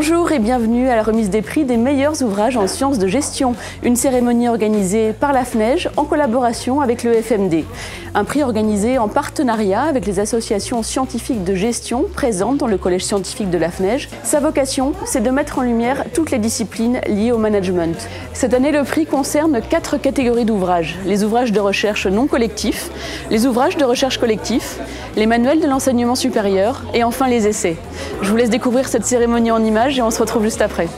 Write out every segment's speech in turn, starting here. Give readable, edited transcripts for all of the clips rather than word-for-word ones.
Bonjour et bienvenue à la remise des prix des meilleurs ouvrages en sciences de gestion. Une cérémonie organisée par la FNEJ en collaboration avec le FMD. Un prix organisé en partenariat avec les associations scientifiques de gestion présentes dans le collège scientifique de la FNEJ. Sa vocation, c'est de mettre en lumière toutes les disciplines liées au management. Cette année, le prix concerne 4 catégories d'ouvrages. Les ouvrages de recherche non collectifs, les ouvrages de recherche collectifs, les manuels de l'enseignement supérieur et enfin les essais. Je vous laisse découvrir cette cérémonie en images et on se retrouve juste après.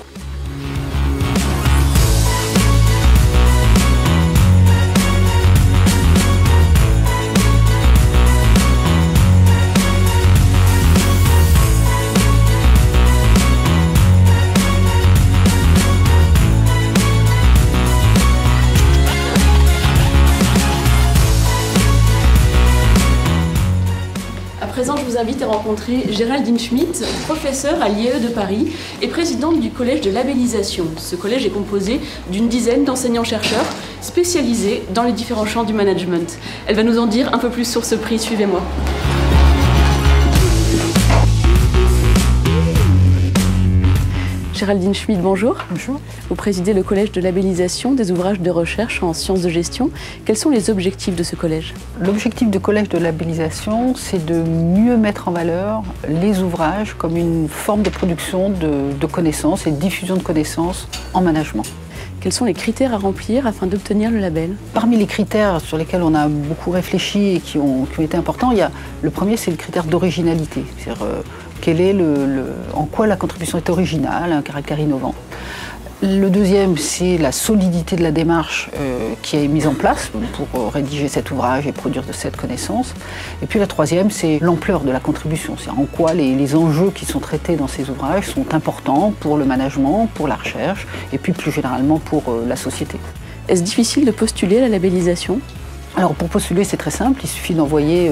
À présent, je vous invite à rencontrer Géraldine Schmitt, professeure à l'IAE de Paris et présidente du collège de labellisation. Ce collège est composé d'une dizaine d'enseignants-chercheurs spécialisés dans les différents champs du management. Elle va nous en dire un peu plus sur ce prix. Suivez-moi. Géraldine Schmitt, bonjour. Bonjour. Vous présidez le collège de labellisation des ouvrages de recherche en sciences de gestion. Quels sont les objectifs de ce collège? L'objectif du collège de labellisation, c'est de mieux mettre en valeur les ouvrages comme une forme de production de connaissances et de diffusion de connaissances en management. Quels sont les critères à remplir afin d'obtenir le label? Parmi les critères sur lesquels on a beaucoup réfléchi et qui ont été importants, le premier, c'est le critère d'originalité. C'est-à-dire en quoi la contribution est originale, un caractère innovant. Le deuxième, c'est la solidité de la démarche qui est mise en place pour rédiger cet ouvrage et produire de cette connaissance. Et puis la troisième, c'est l'ampleur de la contribution. C'est en quoi les enjeux qui sont traités dans ces ouvrages sont importants pour le management, pour la recherche et puis plus généralement pour la société. Est-ce difficile de postuler à la labellisation ? Alors pour postuler, c'est très simple, il suffit d'envoyer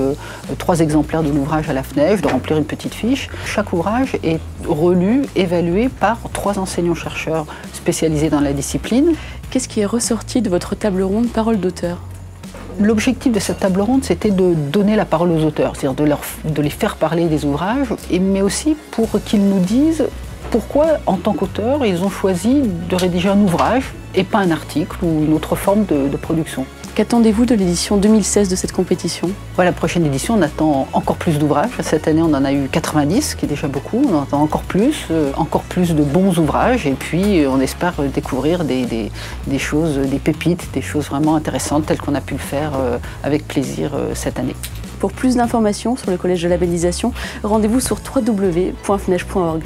3 exemplaires de l'ouvrage à la FNEJ, de remplir une petite fiche. Chaque ouvrage est relu, évalué par 3 enseignants-chercheurs spécialisés dans la discipline. Qu'est-ce qui est ressorti de votre table ronde Parole d'auteur? L'objectif de cette table ronde, c'était de donner la parole aux auteurs, c'est-à-dire de les faire parler des ouvrages, mais aussi pour qu'ils nous disent pourquoi, en tant qu'auteurs, ils ont choisi de rédiger un ouvrage et pas un article ou une autre forme de production. Qu'attendez-vous de l'édition 2016 de cette compétition? La prochaine édition, on attend encore plus d'ouvrages. Cette année, on en a eu 90, ce qui est déjà beaucoup. On en attend encore plus de bons ouvrages. Et puis, on espère découvrir des choses, des pépites, des choses vraiment intéressantes, telles qu'on a pu le faire avec plaisir cette année. Pour plus d'informations sur le collège de labellisation, rendez-vous sur www.fnej.org.